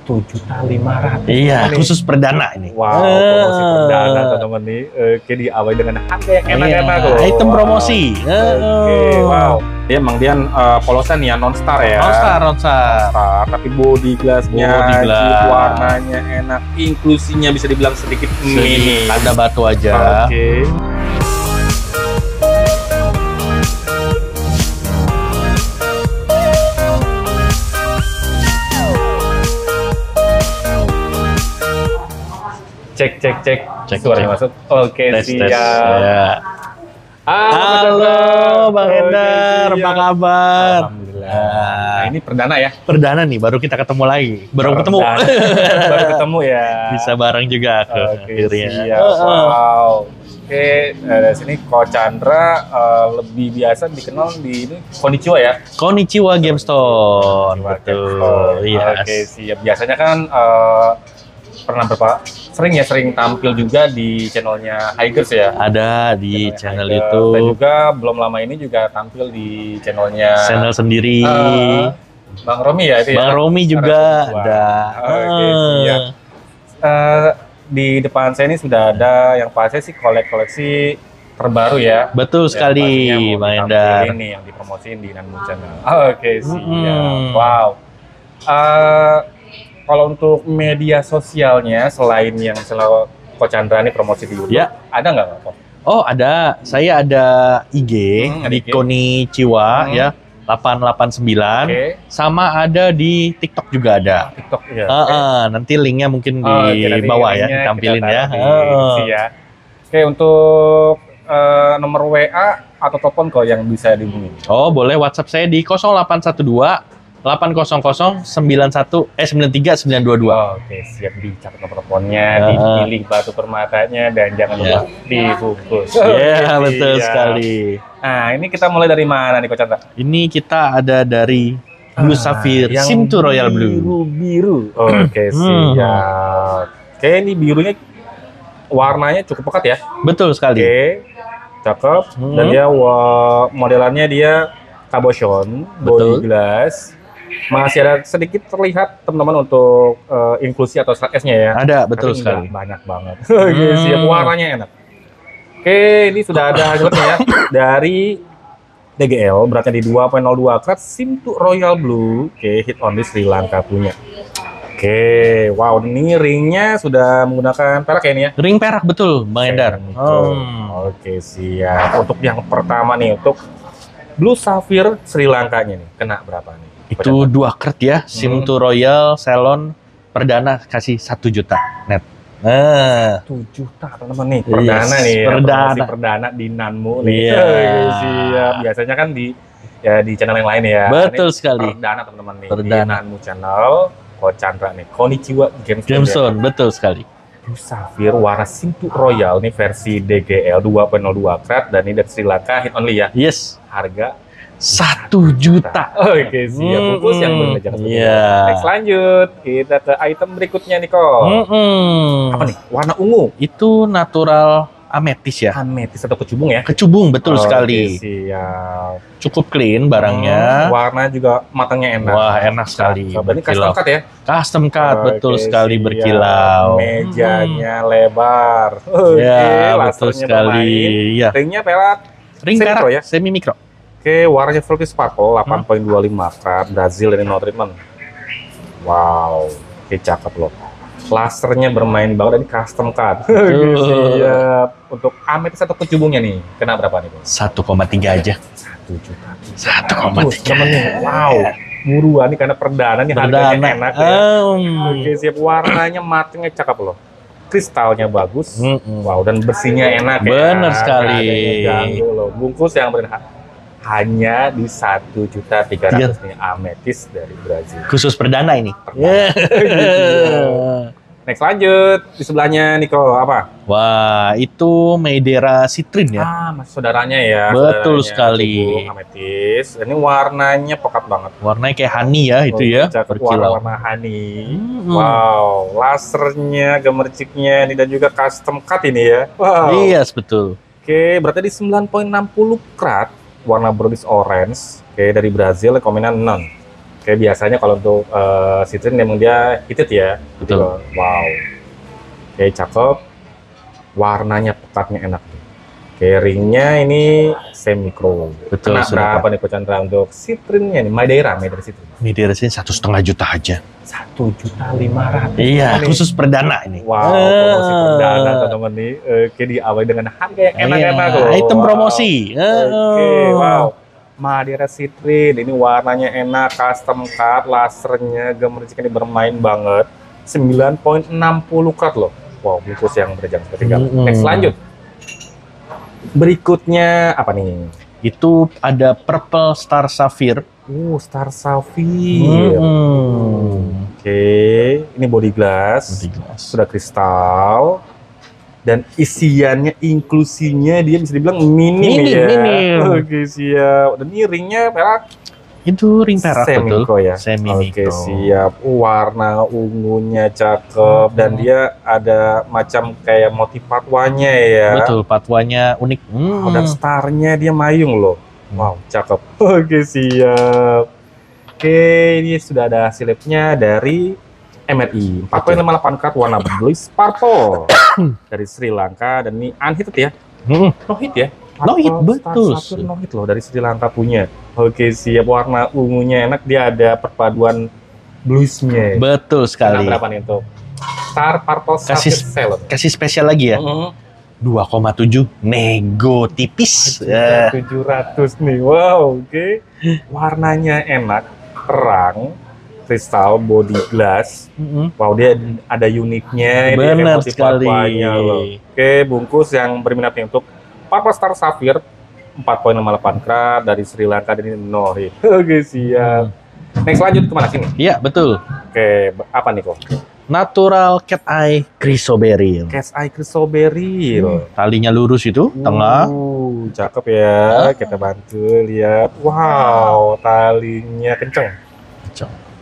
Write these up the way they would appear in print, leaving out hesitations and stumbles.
1.500.000. Iya, khusus perdana ini. Wow, promosi perdana teman-teman nih. Oke, diawali dengan harga yang enak-enak loh. Item Wow. promosi. Oke, wow. Dia emang dia polosan ya, non-star ya. Non-star. Tapi body glassnya, Body glass. warnanya enak, inklusinya bisa dibilang sedikit mini. Ada batu aja. Oke. Cek. Suaranya masuk. Oke, Tes. siap. Ya. Halo, Bang Hendar, apa kabar? Alhamdulillah. Nah, ini perdana ya? Perdana nih, baru kita ketemu lagi. Baru ketemu. Baru ketemu ya. Bisa bareng juga aku akhirnya. Siap. Wow. Oke, dari sini Ko Chandra lebih biasa dikenal di ini Konnichiwa ya? Konnichiwa Game Stone. Konnichiwa Betul. Game Stone. Iya. Oke, siap. Biasanya kan pernah sering tampil juga di channelnya Higers ya? Ada di channel Higers. itu. Dan juga belum lama ini juga tampil di channelnya Channel sendiri. Bang Romi ya itu ya? Bang Romi juga Arah ada. Oke, siap. Di depan saya ini sudah ada yang pasti sih koleksi terbaru ya. Betul sekali, Yang pastinya mau Bang ditampilin Hendar. nih yang dipromosiin di Nanmu Channel. Oke, siap. Mm-mm. Wow. Kalau untuk media sosialnya selain yang selalu Ko Chandra nih promosi di YouTube, Ya. ada nggak Kok? Oh, ada. Saya ada IG ada di IG. Konnichiwa ya, 889. Oke. Sama ada di TikTok juga ada. TikTok ya. Nanti linknya mungkin di Oke, nanti bawah ya, linknya ditampilin kita ya. taruh di deskripsi ya. Oke, untuk nomor WA atau telepon kok yang bisa dihubungi? Oh, boleh WhatsApp saya di 0812 800 93 922. Oke, siap, dicatat nomor teleponnya, dipilih batu permatanya, dan jangan lupa dibungkus. Iya, Oke, betul siap. sekali. Nah, ini kita mulai dari mana nih Ko Chandra? Ini kita ada dari Blue Sapphire yang Sim to Royal Blue. Biru. Oke, siap. Oke, ini birunya warnanya cukup pekat ya. Betul sekali. Oke, cakep. Dan dia modelannya dia cabochon, Betul. body glass. Masih ada sedikit terlihat teman-teman untuk inklusi atau S-nya ya. Ada, betul Tapi sekali. enggak banyak banget. Oke, siap, warnanya enak. Oke, ini sudah ada hasilnya ya dari DGL, beratnya di 2.02 karat, Sim to Royal Blue. Oke, hit on di Sri Lanka punya. Oke, wow, ini ringnya sudah menggunakan perak ya ini ya? Ring perak betul, Bang Hendar. Oke, siap. Untuk yang pertama nih, untuk Blue Sapphire Sri Lankanya nih, kena berapa nih? Itu 2 karat ya, Sim to Royal Salon perdana kasih 1 juta net. Nah, 1 juta teman-teman nih, perdana nih ya, perdana. promosi perdana di Nanmu nih. Iya. Siap. Biasanya kan di channel yang lain ya. Betul Ini sekali. Perdana teman-teman nih, di Perdana. Nanmu Channel, Ko Chandra nih. Konnichiwa Game Jameson, betul sekali. Blue Sapphire warna Sim to Royal nih versi DGL 2.02 karat dan ini dari Sri Lanka, hit only ya. Yes, Harga 1 juta. Oke, siap. Bungkus yang benar, jangan seperti Iya. itu. Next, lanjut. Kita ke item berikutnya nih, Ko. Apa nih? Warna ungu. Itu natural ametis ya. Ametis atau kecubung ya? Kecubung, betul Oke, sekali. siap. Cukup clean barangnya. Warna juga matangnya enak. Wah, enak sekali. Ini custom cut ya? Custom cut, betul Oke, sekali, siap. berkilau. Mejanya lebar. Oke, Ya, betul lasernya sekali. bermain. Ya. Ringnya perak. Ring Semi perak, mikro ya? semi mikro. Oke, warnanya Volky Sparkle 8.25 karat, Brazil ini no treatment. Wow, oke, cakep loh. Lasernya bermain banget dan custom cut. Betul. Siap. Untuk ametis atau kecubungnya nih, kena berapa nih? 1,3 aja. 1 juta. 1,3. Temen nih, wow. Buruan nih karena perdana nih harganya enak ya. Oke, siap, warnanya matangnya cakep loh. Kristalnya bagus. Wow, dan bersihnya enak ya. Bener sekali. Nggak ada yang ganggu loh. Bungkus yang hanya di 1.300.000 nih, ametis dari Brazil. Khusus perdana ini. Next, lanjut di sebelahnya Niko apa? Wah, itu Madeira Citrin ya. Mas saudaranya ya. Betul saudaranya, sekali. kecubung ametis. Ini warnanya pekat banget. Warnanya kayak honey ya itu ya. Cakep, Berkilau. warna honey. Wow, lasernya, gemerciknya ini dan juga custom cut ini ya. Wow. Iya, betul. Oke, berarti di 9.60 karat, warna brownish orange. Oke, dari Brazil, rekomenan non. Kayak biasanya kalau untuk Citrine memang dia heated ya. Betul. Gitu. Wow. Oke, cakep. Warnanya pekatnya enak. Oke, ringnya ini semi chrome. Betul, Kena sudah, berapa nih Coach Chandra untuk Citrine-nya nih? Madeira Citrine. Ini sini 1,5 juta aja. 1.500.000. Iya, khusus perdana ini. Wow, promosi perdana teman-teman nih. Oke, diawali dengan harga yang enak-enak Iya, loh. item Wow. promosi. Oke, wow. Madeira Citrine, ini warnanya enak, custom cut, lasernya, gemericik ini bermain banget. 9.60 karat loh. Wow, bungkus yang berjam seperti Next, lanjut. Berikutnya apa nih? Itu ada Purple Star Sapphire. Star Sapphire. Oke, ini body glass. Sudah kristal. Dan isiannya, inklusinya dia bisa dibilang minim ya. Minim. Oke, siap. Dan ini ringnya perak. Itu ring perak betul. Semi-micro ya? Semi-micro. Oke, siap. Warna ungunya cakep. Dan dia ada macam kayak motif patwanya ya. Betul, patwanya unik. Dan starnya dia mayung loh. Wow, cakep. Oke, siap. Oke, ini sudah ada silipnya dari MRI. 4.58 karat warna bluish purple. Dari Sri Lanka. Dan ini unheated ya. No hit ya. No hit, betul. No hit loh, dari Sri Lanka punya. Oke, siap. Warna ungunya enak. Dia ada perpaduan blueshnya. Betul sekali. Berapa nih untuk Star Purple Sapphire Ceylon? Kasih spesial lagi ya. 2,7 nego tipis. 700 nih. Wow, oke. Warnanya enak, terang, kristal, body glass. Wow, dia ada uniknya. Benar sekali. Loh. Oke, bungkus yang berminat nih untuk Purple Star Sapphire 4.58 karat dari Sri Lanka, dan ini no hit. Oke, siap. Next, lanjut kemana sini? Iya, betul. Oke, apa nih kok? Natural Cat Eye Chrysoberyl. Cat Eye Chrysoberyl. Talinya lurus itu, tengah. Cakep ya. Kita bantu lihat. Wow, talinya kenceng.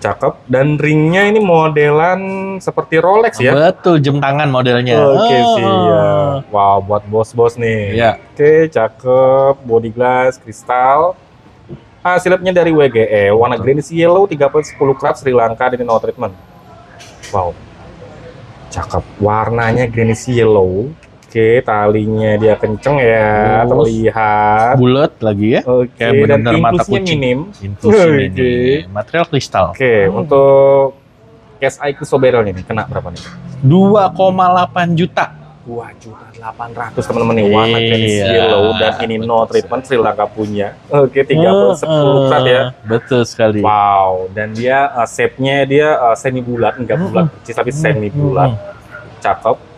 Cakep. Dan ringnya ini modelan seperti Rolex ya. Betul, jam tangan modelnya. Oke, siap. Wow, buat bos-bos nih. Iya. Oke, cakep. Body glass, kristal. Silipnya dari WGE, warna greenish yellow, 3.10 karat Sri Lanka, dan no treatment. Wow, cakep. Warnanya greenish yellow. Oke, talinya dia kenceng ya, terlihat. Bulat lagi ya. Oke, kayak dan benar-benar mata inklusnya kucing. minim. Inklusnya minim. Material kristal. Oke, untuk Cat Eye Chrysoberyl ini kena berapa nih? 2,8 juta. 2.800.000 teman-teman nih, warna greenish yellow, dan ini no treatment, Sri Lanka punya. Oke, 3.10 karat ya. Betul sekali. Wow, dan dia shape-nya dia semi bulat, enggak bulat percis tapi semi bulat. Cakep.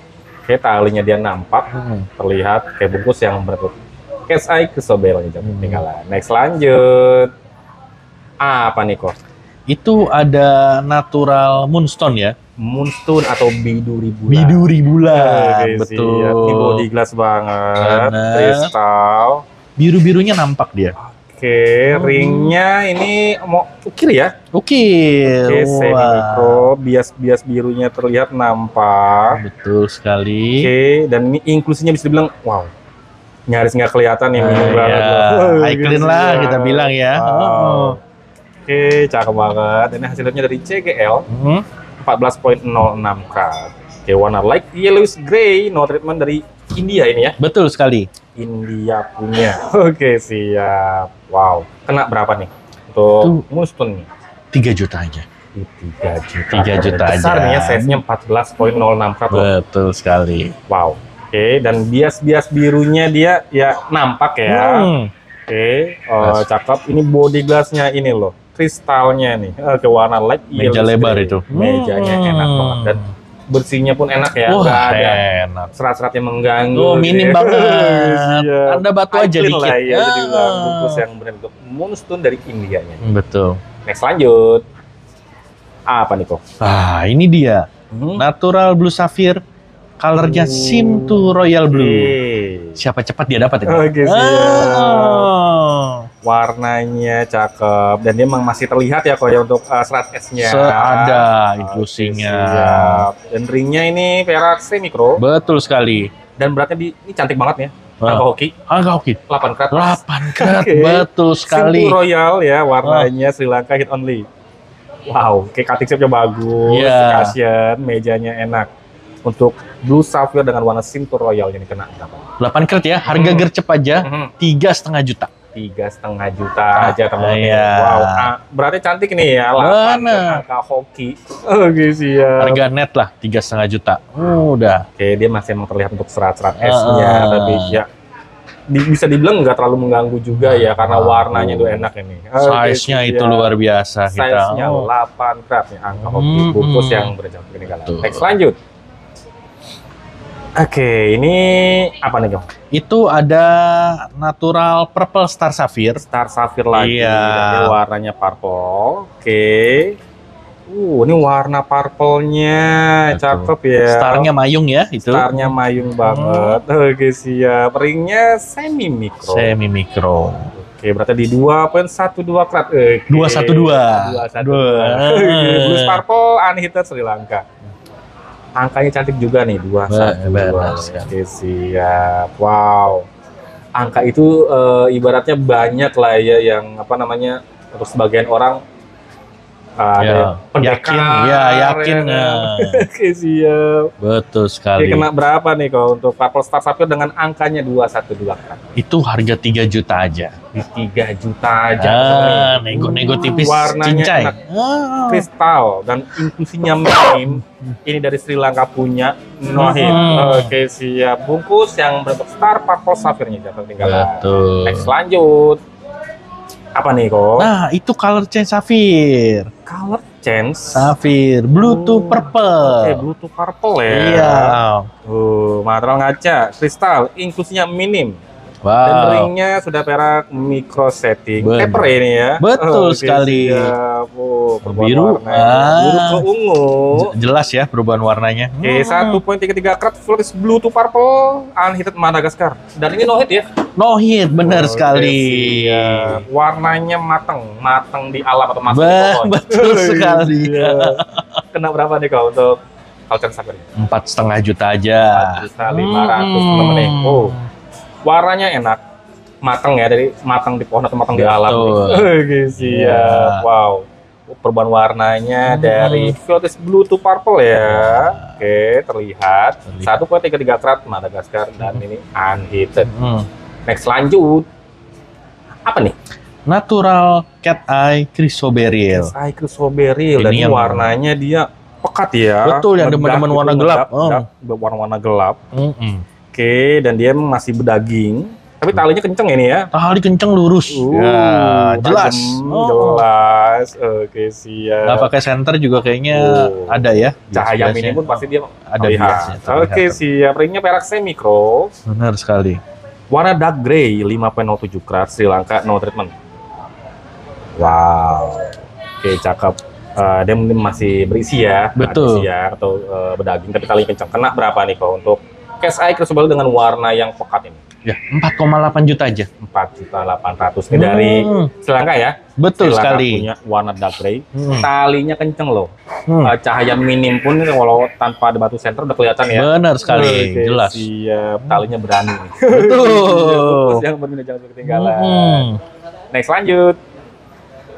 Oke, talinya dia nampak, terlihat kayak bungkus yang berbentuk Cat Eye Chrysoberyl tinggalan. Next, lanjut. Apa nih kok? Itu ada natural moonstone ya. Moonstone atau biduri bulan. Biduri bulan. Oke, betul. Siap. Ini body glass banget. Bener. Kristal. Biru-birunya nampak dia. Oke, ringnya ini mau ukir ya? Ukir. Oke, semi mikro, bias-bias birunya terlihat nampak. Betul sekali. Oke, dan ini inklusinya bisa dibilang wow. Nyaris nggak kelihatan yang minim banget loh. High clean lah kita bilang ya. Wow. Oke, cakep banget. Ini hasilnya dari CGL. 14.06 karat. Oke, warna light yellowish gray, no treatment dari India ini ya. Betul sekali. India punya. Oke, siap. Wow. Kena berapa nih untuk moonstone nih? 3 juta aja. 3 juta. 3 juta aja. Besar nih ya, size-nya 14.06 karat. Betul sekali. Wow. Oke, dan bias-bias birunya dia ya nampak ya. Oke, cakep. Ini body glass-nya ini loh. Kristalnya nih. Oke, warna light Meja lebar itu. Mejanya enak banget, dan bersihnya pun enak ya. Wah, ada enak. serat-serat yang mengganggu. Oh, minim gitu ya. banget. Siap. Anda batu aja Clean dikit. lah ya, jadi bilang bungkus yang berbentuk moonstone dari Indianya. Betul. Next, lanjut. Apa nih kok? Ini dia. Natural Blue Sapphire. Colornya Sim to Royal Blue. Siapa cepat dia dapat ini. Oke, siap. Warnanya cakep, dan dia memang masih terlihat ya kalau ya untuk serat S-nya. Ada inklusinya. Dan ringnya ini perak semi mikro. Betul sekali. Dan beratnya ini cantik banget ya. Angka hoki. Angka hoki. 8 karat. 8 karat. Betul sekali. Sim to Royal ya, warnanya Sri Lanka hit only. Wow, kayak cutting shape-nya bagus, Iya. cushion, mejanya enak. Untuk Blue Sapphire dengan warna Simtu Royal ini kena berapa? 8 karat ya, harga gercep aja 3,5 juta. 3,5 juta aja teman-teman. Iya. Wow, berarti cantik nih ya, 8 Bener. angka hoki. Oke, siap. Harga net lah 3,5 juta. Udah. Oke, dia masih emang terlihat untuk serat-serat esnya, tapi ya bisa dibilang nggak terlalu mengganggu juga ya, karena warnanya itu enak ini. Size-nya itu luar biasa. Size-nya 8 karat nih, angka hoki bungkus yang berjangkau ketinggalan. Next, lanjut. Oke, ini apa nih, Jong? Itu ada natural purple star sapphire. Star Sapphire lagi, Iya. dan dia warnanya purple. Oke. Ini warna purple-nya cakep ya. Starnya mayung ya itu. Starnya mayung banget. Oke, siap. Ringnya semi mikro. Semi mikro. Oke, berarti di 2,12 karat. Oke. 212. 212. Blue Purple Unheated Sri Lanka. Angkanya cantik juga nih, 212. Oke, siap. Wow. Angka itu ibaratnya banyak lah ya yang apa namanya, untuk sebagian orang ada yakin, yakin. Oke, siap. Betul Oke, sekali. kena berapa nih kalau untuk Purple Star Sapphire dengan angkanya 212 kan? Itu harga 3 juta aja. Di 3 juta aja. Nego-nego tipis Warnanya cincai. enak. Kristal dan inklusinya minim. Ini dari Sri Lanka punya Nohit. Oke, siap. Bungkus yang berbentuk star Purple Sapphire-nya jangan ketinggalan. Betul. Next, lanjut. Apa nih kok? Nah, itu color change sapphire. Color change Sapphire, blue to purple. Oke, blue to purple ya. Iya. Material ngaca, kristal, inklusinya minim. Wow. Dan ringnya sudah perak micro setting. Bener. Taper ini ya. Betul Oke, sekali. siap. Perubahan Biru. warnanya. Biru ke ungu. Jelas ya perubahan warnanya. Oke, 1,33 karat Flawless Blue to Purple Unheated Madagascar. Dan ini no hit ya? No hit, benar Oke, sekali. siap. Warnanya mateng di alam atau masuk di pohon. Betul sekali. Siap. Kena berapa nih kau untuk Culture Sapphire? 4,5 juta aja. 4.500.000 temen nih. Warnanya enak, mateng ya, dari mateng di pohon atau mateng di alam. Oke, siap. Iya. Wow. Perubahan warnanya dari Flawless Blue to Purple ya. Oke, terlihat. 1,33 karat Madagascar dan ini unheated. Next, lanjut. Apa nih? Natural cat eye chrysoberyl. Eye Chrysoberyl. Dan ini warnanya dia pekat ya. Betul, yang demen-demen warna gelap. Warna-warna gelap. Oke, dan dia masih berdaging. Tapi talinya kenceng ini ya. Tali kenceng lurus. Ya, jelas. Jelas. Oke, siap. Nggak pakai senter juga kayaknya ada ya. Cahaya minim pun pasti dia ada lihat. biasnya. Oke, siap. Ringnya perak semikro. Benar sekali. Warna dark grey 5,07 karat Sri Lanka no treatment. Wow. Oke, cakep. Dia mungkin masih berisi ya. Betul. Berisi ya, atau berdaging tapi talinya kenceng. Kena berapa nih kau untuk Case Eye Chrysoberyl dengan warna yang pekat ini? Ya, 4,8 juta aja. 4.800.000 ini dari Sri Lanka ya. Betul Sri Lanka sekali. punya warna dark grey. Talinya kenceng loh. Cahaya minim pun walau tanpa ada batu senter udah kelihatan ya. Benar sekali, Oke, jelas. Siap. Talinya berani. Betul. Yang benar jangan ketinggalan. Next, lanjut.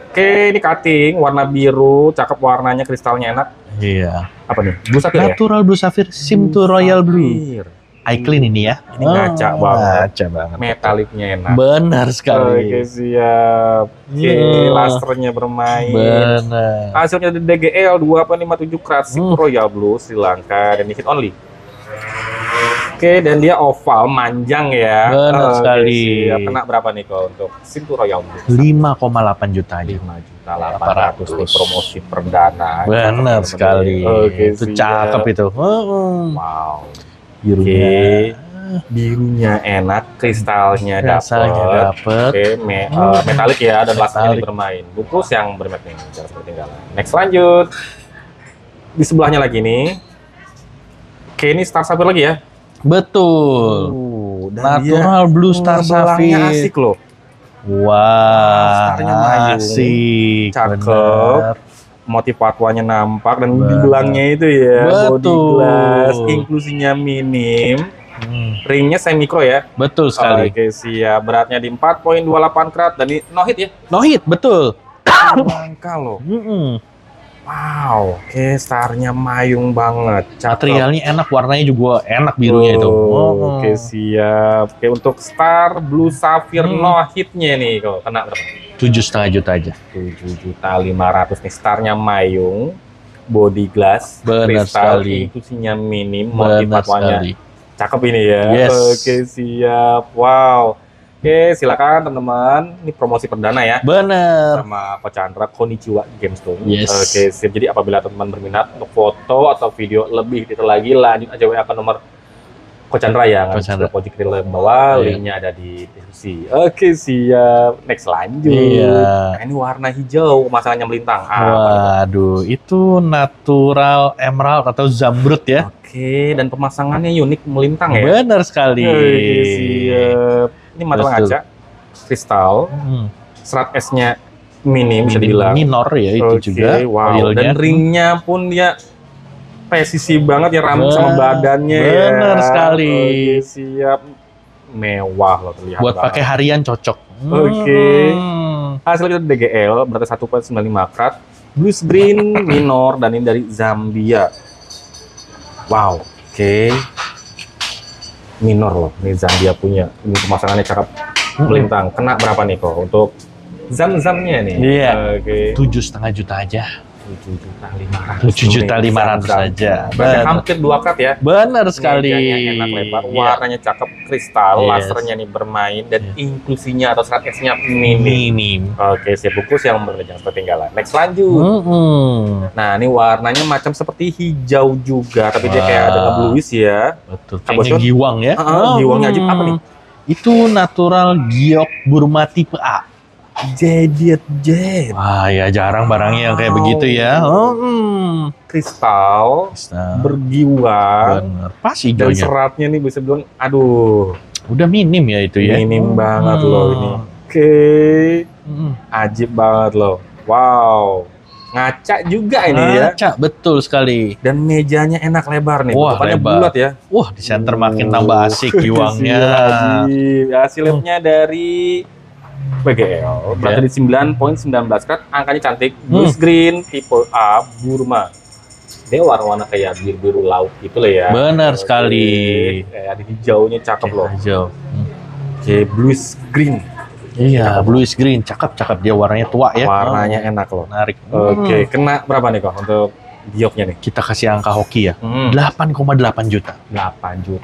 Oke, ini cutting warna biru, cakep warnanya, kristalnya enak. Iya. Apa nih? Blue Sapphire ya? Natural Blue Sapphire Simtu Royal Blue. Eye clean ini ya. Ini ngaca banget. Ngaca banget. Metaliknya enak. Benar sekali. Oke, siap. Oke, lasernya bermain. Benar. Hasilnya di DGL 2,57 karat Simtu Royal Blue Sri Lanka dan hit only. Oke, dan dia oval, manjang ya. Benar sekali. Siap. Kena berapa nih kok untuk Simtu Royal Blue? 5,8 juta aja. 5.800.000 nih promosi perdana. Benar sekali. Oke, itu siap. cakep itu. Wow. Birunya. Birunya enak, kristalnya Rasanya dapat. dapet. Oke, metalik ya dan lasernya bermain. Bungkus yang bermerek nih, jangan seperti ketinggalan. Next, lanjut. Di sebelahnya lagi nih. Oke, ini Star Sapphire lagi ya. Betul. Dan Natural Blue Star belangnya Sapphire. asik loh. Wah, Starnya mayung. asik. Cakep. Bener. Motif patwanya nampak dan di belangnya itu ya. Body Betul. glass, inklusinya minim. Ringnya semi mikro ya. Betul sekali. Oke, siap. Beratnya di 4,28 karat dan ini no hit ya. No hit, betul. Langka loh. Wow, oke, starnya mayung banget. Cakep. Materialnya enak, warnanya juga enak birunya itu. Oke, siap. Oke, untuk Star Blue Sapphire no hit-nya nih, kok kena berapa? 7,5 juta aja. 7.500.000 nih, starnya mayung, body glass, Benar kristal, sekali. inklusinya minim, motif Benar fatwanya sekali. cakep ini ya. Yes. Oke, siap. Wow. Oke, silakan teman-teman. Ini promosi perdana ya. Bener. Sama Ko Chandra, Konnichiwa Gemstone. Yes. Oke, sip. Jadi apabila teman-teman berminat untuk foto atau video lebih detail lagi, lanjut aja WA ke nomor Ko Chandra ya. Ko Chandra. Project Real bawah, Iya. linknya ada di deskripsi. Oke, siap. Next lanjut. Iya. Nah, ini warna hijau, masalahnya melintang. Ah, Waduh, itu natural emerald atau zamrud ya. oke, dan pemasangannya unik melintang ya. Bener sekali. Oke, siap. Ini material Betul. ngaca, kristal, serat S-nya minim bisa dibilang. Minor ya itu Oke, juga. wow. Oilnya. Dan ringnya pun dia presisi banget ya, rambut sama badannya ya. Bener sekali. Oke, siap. Mewah loh terlihat Buat banget. pakai harian cocok. Oke. Hasil kita DGL berarti 1,95 karat, blues green minor, dan ini dari Zambia. Wow, oke. Minor loh, ini Zambia punya. Ini pemasangannya cakep, melintang. Kena berapa nih kok untuk zam-zamnya nih? Iya. Oke. 7,5 juta aja. 7.500.000. 7.500.000 aja. Berarti Bener. hampir 2 karat ya. Bener sekali. Mejanya enak lebar, Iya. warnanya cakep, kristal, Yes. lasernya nih bermain, dan Iya. inklusinya atau serat S-nya minim. Minim. Oke, siap bungkus yang benar jangan ketinggalan. Next lanjut. Nah, ini warnanya macam seperti hijau juga, tapi dia kayak ada Wah. ngebluis ya. Betul. Apa Kayaknya sih? giwang ya. Giwangnya aja apa nih? Itu natural giok Burma tipe A. Jadiet jet. Wah ya jarang barangnya yang kayak Wow. begitu ya. Kristal bergiwang Bener. Pas dan hijaunya. seratnya nih bisa bilang, aduh, Udah minim ya itu ya. minim banget loh ini. Oke, ajib banget loh. Wow, ngaca juga ini ya. Ngaca, betul sekali. Dan mejanya enak lebar nih. Wah, Bentukannya lebar. bulat ya. Wah, di center makin tambah asik giwangnya. Ajib. Hasilnya dari BGL berarti di 9,19 karat, angkanya cantik, blues green tipe A Burma. Dia warna-warna kayak biru-biru laut gitu lah ya. Benar Oke. sekali. Kayak ada hijaunya cakep loh. Hijau. Oke, blues green. Iya, bluish green, cakep dia warnanya tua ya. Warnanya enak loh. Menarik. Oke, kena berapa nih kok untuk gioknya nih? Kita kasih angka hoki ya. 8,8 juta. 8.800.000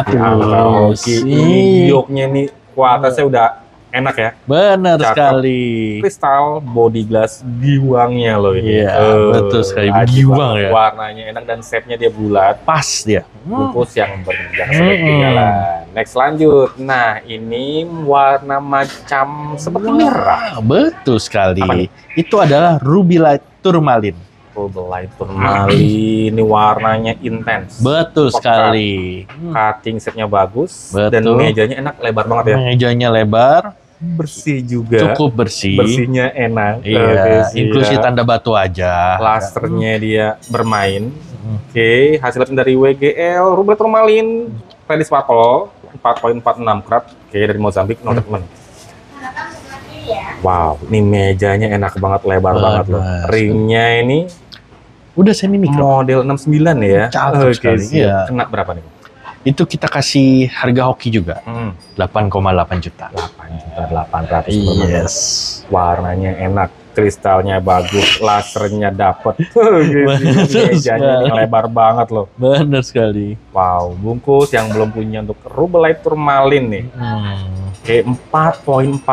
di Aduh, angka hoki. Ini sih. gioknya nih kualitasnya udah enak ya. Benar Cakep. sekali. Kristal body glass giwangnya loh ini. Iya, betul sekali. Ajib Giwang banget. ya. Warnanya enak dan shape-nya dia bulat. Pas dia. Bungkus yang berjenjang ketinggalan. Next lanjut. Nah, ini warna macam seperti merah. Betul Apa sekali. nih? Itu adalah ruby light turmalin. Light turmalin. Ini warnanya intens. Betul Pekat. sekali. Cutting set-nya bagus. Betul. Dan mejanya enak, lebar banget ya. Mejanya lebar, Bersih juga. cukup bersih. Bersihnya enak. Iya, Oke, siap. inklusi tanda batu aja. Lasernya dia bermain. Oke, hasilnya dari WGL, rubel turmalin, ready sparkle, 4,46 karat. Oke, dari Mozambik, no treatment. Wow, ini mejanya enak banget, lebar banget loh. Lebar. Ringnya ini Udah semi mikro. model 69 ya. Cakep Oke, sekali, siap. iya. Kena berapa nih? Itu kita kasih harga hoki juga. 8,8 juta. 8.800.000. Yes. Warnanya enak, kristalnya bagus, lasernya dapet. Betul Mejanya ini sekali. lebar banget loh. Benar sekali. Wow, bungkus yang belum punya untuk rubelite turmalin nih. Oke, 4,46.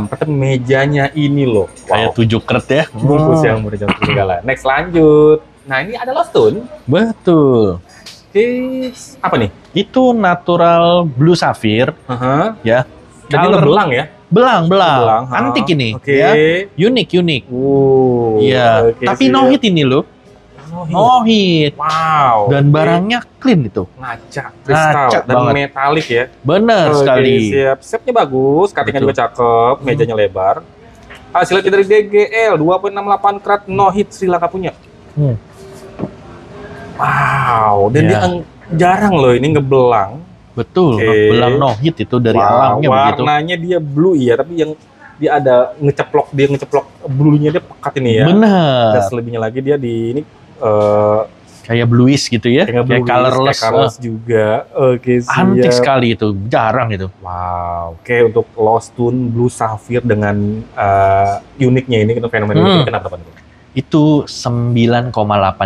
Kata mejanya ini loh. Kayak Wow, 7 keret ya. bungkus yang berjam ketinggalan. Next lanjut. Nah, ini ada lost tone. Betul. Oke, apa nih? Itu natural blue sapphire ya. Dan ini Color- belang ya? Belang. Belang, ha. Antik ini Oke. ya. Unik. Iya. oke, Tapi siap. no hit ini loh. No hit. Wow. Dan oke. barangnya clean itu. ngaca, kristal, Ngaca dan banget. metalik ya. Benar Oke, sekali. siap. Shape-nya bagus, cutting-nya Betul. juga cakep, mejanya lebar. Hasilnya dari DGL 2,68 karat, no hit Sri Lanka punya. Hmm. Wow, dan Iya. dia jarang loh ini ngebelang. Betul. Oke. Belang no hit itu dari Wow, alamnya begitu. warnanya dia blue ya, tapi yang dia ada ngeceplok bluenya dia pekat ini ya. Bener. Dan selebihnya lagi dia di ini Kayak bluish gitu ya, kayak colorless, juga. Oke, siap. Antik sekali itu, jarang itu. Wow, oke untuk Lost Tune Blue Sapphire dengan uniknya ini, fenomena ini kenapa Pak? Itu 9,8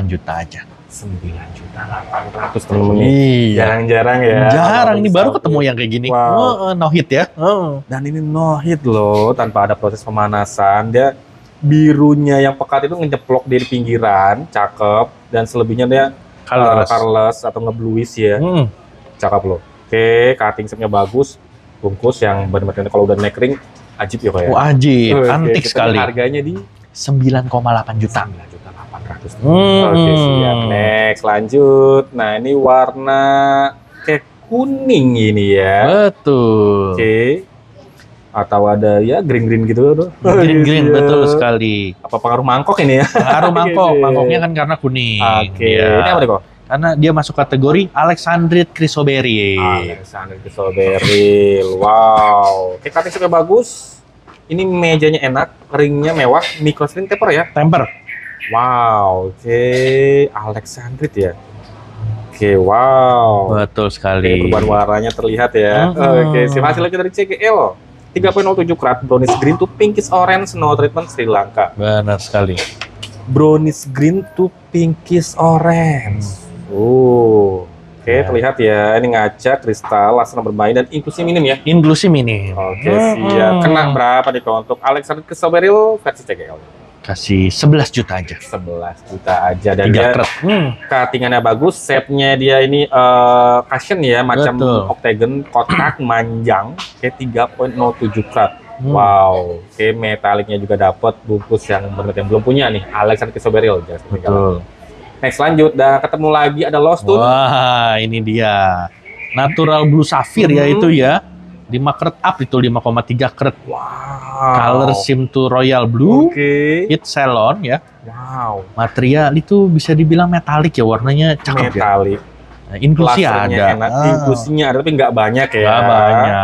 juta aja. 9.800.000 temen-temen. Iya. Jarang-jarang ya. Jarang nih, baru ketemu yang kayak gini. Wow. No hit ya. Dan ini no hit loh, tanpa ada proses pemanasan. Dia birunya yang pekat itu ngejeplok di pinggiran, cakep. Dan selebihnya dia colorless atau nge-bluish ya. Cakep loh. Oke, cutting shape-nya bagus. Bungkus yang benar-benar kalau udah neck ring, ajib ya Pak ya? Ajib, antik sekali. Harganya di 9,8 juta. 9.800.000. Oke, siap. Next, lanjut. Nah, ini warna kayak kuning ini ya. Betul. Oke. Atau ada ya green gitu tuh. Green, betul sekali. Apa pengaruh mangkok ini ya? Pengaruh mangkok, mangkoknya kan karena kuning. Oke. Ya. Ini apa nih kok? Karena dia masuk kategori Alexandrite Chrysoberyl. Alexandrite Chrysoberyl. Wow. Oke, cutting shape-nya bagus. Ini mejanya enak, ringnya mewah, microsling taper ya? Temper. Wow, oke. Alexandrite ya? Oke, wow. Betul sekali. Oke, perubahan warnanya terlihat ya. Oke, hasil lagi dari CGL. 3.07 karat, brownish green to pinkish orange, snow treatment Sri Lanka. Benar sekali. Brownish green to pinkish orange. Oke, terlihat ya. Ini ngaca, kristal, laksana bermain, dan inklusi minim ya? Inklusi minim. Oke, siap. Kena berapa nih kalau untuk Alexandrite Chrysoberyl versi CGL? Kasih 11 juta aja. 11 juta aja. Dan 3 dia karat. cuttingannya bagus, shape-nya dia ini cushion ya, macam octagon, kotak, manjang, kayak 3.07 karat. Wow, oke, metaliknya juga dapat, bungkus yang benar-benar belum punya nih, Alexandrite Chrysoberyl. Betul. Next lanjut, dah ketemu lagi ada Lost Tune. Wah, ini dia. Natural Blue Sapphire ya itu ya. 5 karat up itu 5,3 karat. Wow. Color Sim to Royal Blue. Oke. Hit Ceylon ya. Wow. Material itu bisa dibilang metalik ya, warnanya cakep metalik. Ya. Nah, inklusi ada. Inklusinya ada tapi nggak banyak ya. Nggak banyak.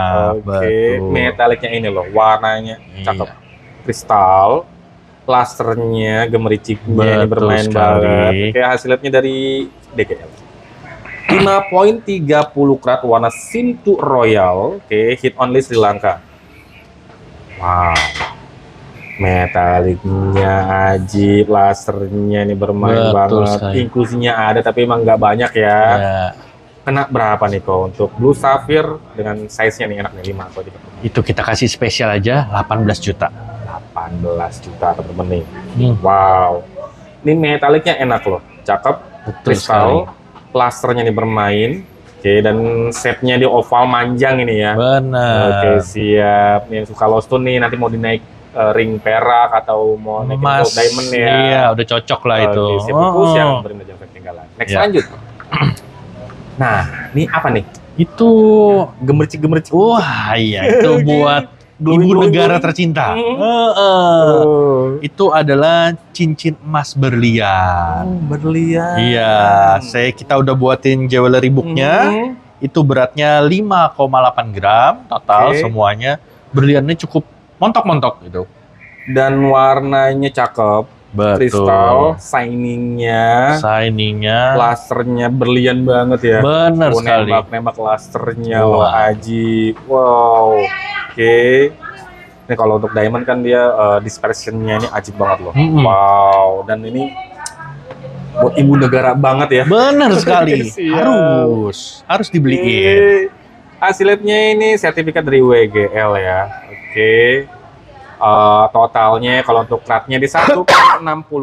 Oke. Metaliknya ini loh, warnanya cakep. Kristal. Plasternya, gemericiknya ini bermain banget. Kayak hasilnya dari DGL. 5.30 karat warna Sintu Royal. Oke, hit only Sri Lanka. Wow. Metaliknya ajib, lasernya ini bermain banget. Sekali. Inklusinya ada tapi emang nggak banyak ya. Kena berapa nih kok untuk Blue Sapphire dengan size-nya nih enak nih 5 atau 3? Itu kita kasih spesial aja 18 juta. 18 juta teman-teman nih. Wow. Ini metaliknya enak loh, cakep. Kristal. Plasternya nih bermain, oke, dan shape-nya di oval manjang ini ya. Benar. Oke, siap. Yang suka Lost Tune nih, nanti mau dinaik ring perak atau mau naik diamond ya. Iya, udah cocok lah itu. Oke, siap. Bungkus yang benar jangan ketinggalan. Next lanjut. Nah, ini apa nih? Itu gemercik-gemercik. Wah, iya, itu buat ibu negara tercinta. Itu adalah cincin emas berlian. Berlian. Iya, kita udah buatin jewelry booknya. Itu beratnya 5,8 gram total semuanya. Berliannya cukup montok-montok gitu. Dan warnanya cakep. Betul. Kristal, shiningnya, lasernya berlian banget ya. Bener sekali. Nembak lasernya loh, ajib. Wow. Oke. Ini kalau untuk diamond kan dia dispersionnya ini ajib banget loh. Wow. Dan ini buat ibu negara banget ya. Bener sekali. harus dibeliin. Hasilnya ini sertifikat dari WGL ya. Oke. Totalnya kalau untuk karatnya di 1,60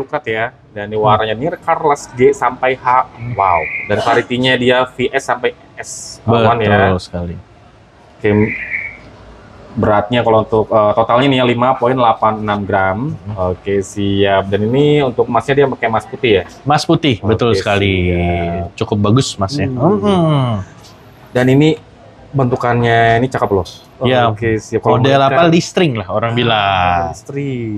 karat ya, dan di warnanya near colorless G sampai H. Wow. Dan varietynya dia VS sampai S1 ya. Betul sekali. Oke. Beratnya kalau untuk totalnya nih ya 5.86 gram. Oke, siap. Dan ini untuk emasnya dia pakai emas putih ya? Emas putih, betul sekali. Siap. Cukup bagus emasnya. Dan ini bentukannya ini cakep loh. Ya, siap. Model apa? Listring lah orang bilang.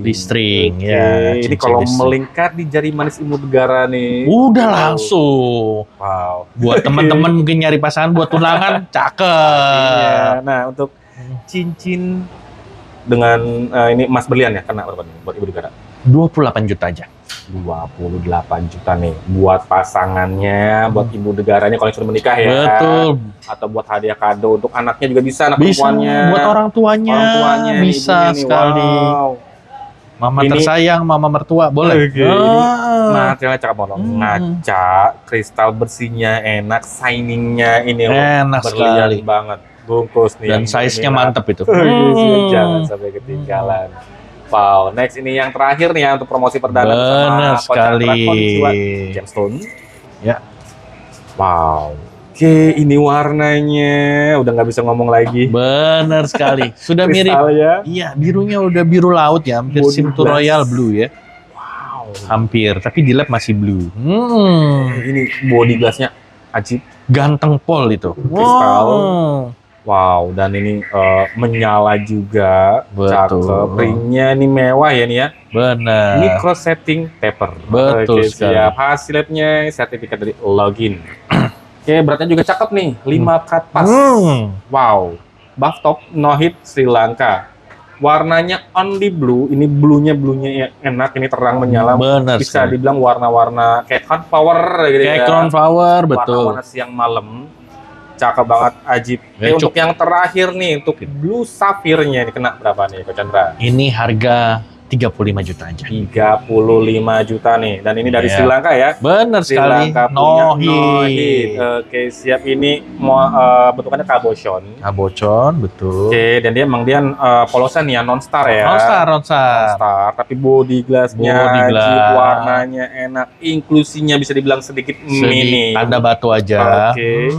Listring, ya. Ini kalau melingkar di jari manis ibu negara nih. Udah langsung. Wow. Buat teman-teman mungkin nyari pasangan buat tunangan, cakep. Nah, untuk cincin dengan ini emas berlian ya, kena berapa nih buat ibu negara? 28 juta aja. 28 juta nih buat pasangannya, buat ibu negaranya kalau yang sudah menikah ya. Betul. Atau buat hadiah kado untuk anaknya juga bisa, anak Bisa perempuannya. buat orang tuanya, bisa ibunya nih, sekali. wow. Mama Ini- tersayang, mama mertua, boleh. Oke, materialnya cakep banget. Ngaca, kristal bersihnya enak, shiningnya ini loh, Enak berlian sekali. banget. Bungkus nih. Dan yang size-nya ini, mantep itu. Jangan sampai ketinggalan. Wow, next ini yang terakhir nih ya untuk promosi perdana Benar bersama Coach Chandra sekali. Konnichiwa Gemstone. Ya. Wow. Oke, ini warnanya udah nggak bisa ngomong lagi. Benar sekali. Sudah mirip. Kristalnya. Iya, birunya udah biru laut ya, hampir Body Sim to glass. Royal Blue ya. Wow. Hampir, tapi di lab masih blue. Ini body glassnya ajib. Ganteng Pol itu. Kristal. Wow, dan ini menyala juga. Betul. Cakep. Ringnya ini mewah ya nih ya. Benar. Micro setting taper. Betul Oke, sekali. siap. Hasilnya sertifikat dari Login. Oke, beratnya juga cakep nih. 5 kat pas. Wow. Buff top no hit Sri Lanka. Warnanya only blue. Ini bluenya enak. Ini terang menyala. Benar Bisa sekali. dibilang warna-warna kayak Crown gitu Kayak ya. Crown Flower, betul. Warna-warna siang malam. Cakep banget, ajib. Ya, Untuk yang terakhir nih, untuk blue sapphire-nya ini kena berapa nih, Coach Chandra? Ini harga 35 juta aja. 35 juta nih. Dan ini dari Iya. Sri Lanka ya. Benar Sri sekali. Lanka No punya no hit. hit. Oke, siap. Ini mau bentukannya cabochon. Abocon, betul. Oke, dan dia emang dia polosan ya, non-star ya. Ronstar. Non-star, tapi body glass-nya Body glass. ajib, warnanya enak, inklusinya bisa dibilang sedikit mini. Tanda batu aja. Oke.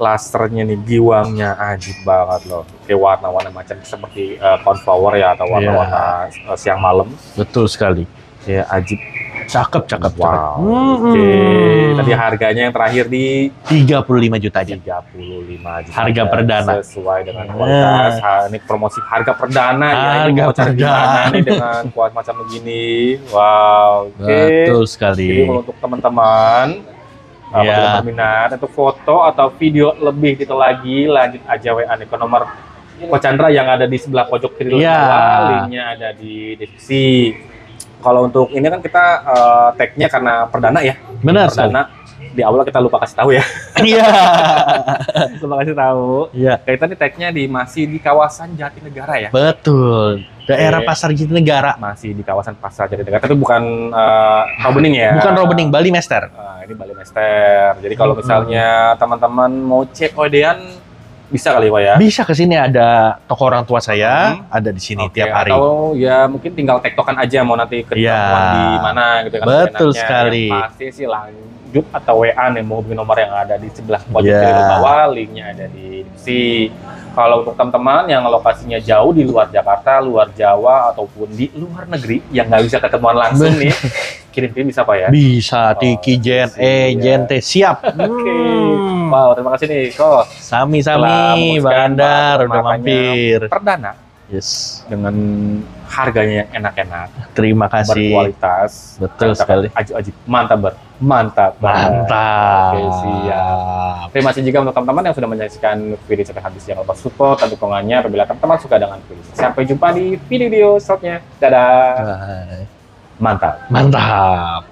Lasernya nih, giwangnya ajib banget loh. Kayak warna-warna macam seperti cornflower ya, atau warna-warna siang malam. Betul sekali. Ya, ajib. Cakep, cakep, Wow. cakep. Oke. Tadi harganya yang terakhir di 35 juta aja. 35 juta. Harga perdana. Sesuai dengan kualitas. Ini promosi harga perdana ya. Ini Harga mau cari di mana perdana. nih dengan kualitas macam begini. Wow. Oke. Betul sekali. Jadi kalau untuk teman-teman Ya. apabila berminat untuk foto atau video lebih detail lagi, lanjut aja WA nih ke nomor Coach Chandra yang ada di sebelah pojok kiri Ya. bawah, linknya ada di deskripsi. Kalau untuk ini kan kita tag-nya karena perdana ya. Benar sekali. Perdana di awal kita lupa kasih tahu ya. Iya. Lupa kasih tahu. Iya. Kita nih tag-nya masih di kawasan Jatinegara ya. Betul. Daerah Oke. Pasar Jatinegara. Masih di kawasan Pasar Jatinegara, tapi bukan Robening ya. Bukan Robening, Bali Mester. Ini Bali Master. Jadi kalau misalnya teman-teman mau cek kodean bisa kali Pak ya. Bisa ke sini, ada toko orang tua saya, ada di sini Oke, tiap hari. Atau ya mungkin tinggal tektokan aja mau nanti ketemuan Iya. di mana gitu kan. Betul enaknya. sekali. Yang pasti sih lanjut atau WA nih mau hubungi nomor yang ada di sebelah pojok Iya. kiri bawah, linknya ada di deskripsi. Kalau untuk teman-teman yang lokasinya jauh di luar Jakarta, luar Jawa ataupun di luar negeri yang nggak bisa ketemuan langsung nih, kirim-kirim bisa Pak ya. Bisa, Tiki, Jen, Jen, T, siap. Oke. Wow, terima kasih nih Coach. Telah Sami-sami, memutuskan Bang Andar, bahwa udah makanya mampir. Perdana Yes, dengan harganya yang enak-enak, terima kasih. berkualitas, Betul cakep, sekali. ajib-ajib, mantap banget. Mantap. Oke, siap. Terima kasih juga untuk teman-teman yang sudah menyaksikan video sampai habis. Jangan lupa support dan dukungannya apabila teman-teman suka dengan video ini. Sampai jumpa di video selanjutnya. Dadah. Bye. Mantap. Mantap.